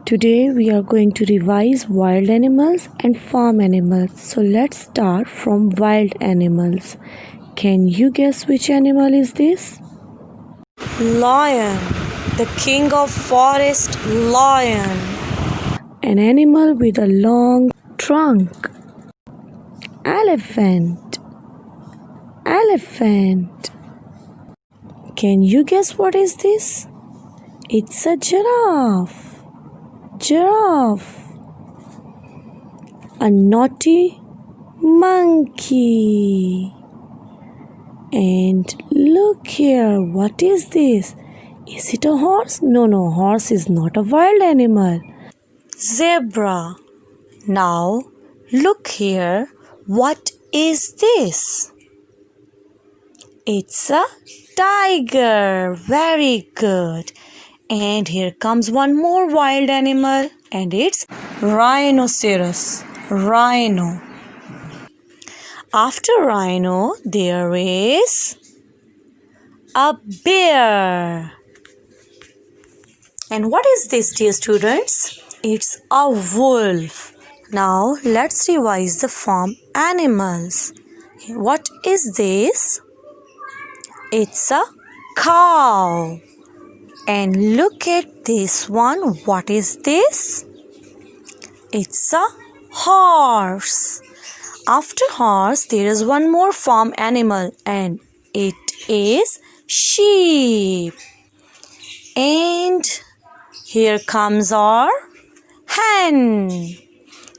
Today we are going to revise wild animals and farm animals. So let's start from wild animals. Can you guess which animal is this? Lion, the king of forest lion. An animal with a long trunk. Elephant. Elephant. Can you guess what is this? It's a giraffe. Giraffe. A naughty monkey. And look here, what is this? Is it a horse? No, horse is not a wild animal. Zebra. Now look here, what is this? It's a tiger. Very good. And here comes one more wild animal, and it's rhinoceros. Rhino. After rhino, there is a bear. And what is this, dear students? It's a wolf. Now let's revise the farm animals. What is this? It's a cow. And look at this one. What is this? It's a horse. After horse, there is one more farm animal, and it is sheep. And here comes our hen.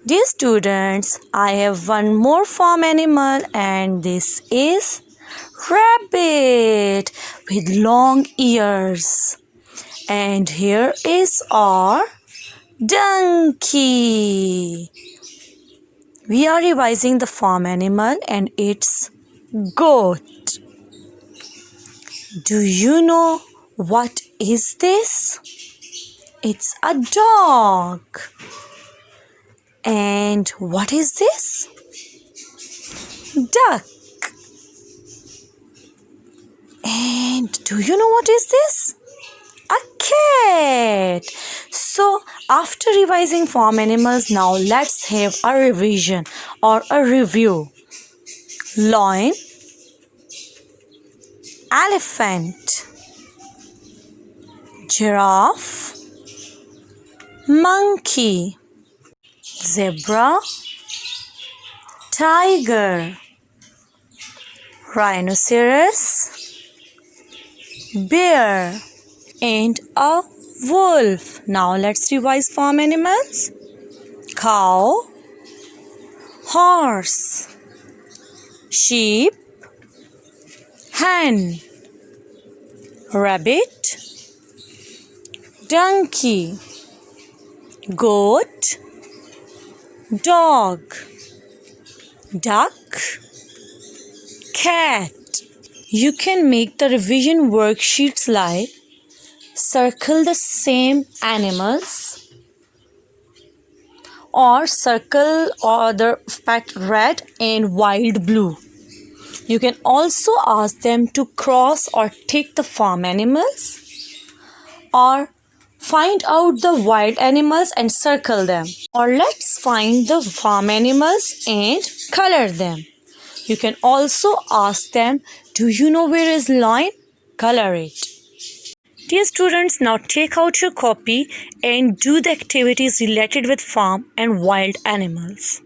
Dear students, I have one more farm animal, and this is rabbit with long ears. And here is our donkey. We are revising the farm animal, and it's goat. Do you know what is this? It's a dog. And what is this? Duck. And do you know what is this? A cat. So after revising farm animals, now let's have a revision or a review. Lion, elephant, giraffe, monkey, zebra, tiger, rhinoceros, bear, and a wolf. Now let's revise farm animals. Cow, horse, sheep, hen, rabbit, donkey, goat, dog, duck, cat. You can make the revision worksheets like circle the same animals, or circle or the fact red and wild blue. You can also ask them to cross or tick the farm animals, or find out the wild animals and circle them, or let's find the farm animals and color them. You can also ask them, do you know where is lion? Color it. Dear students, now take out your copy and do the activities related with farm and wild animals.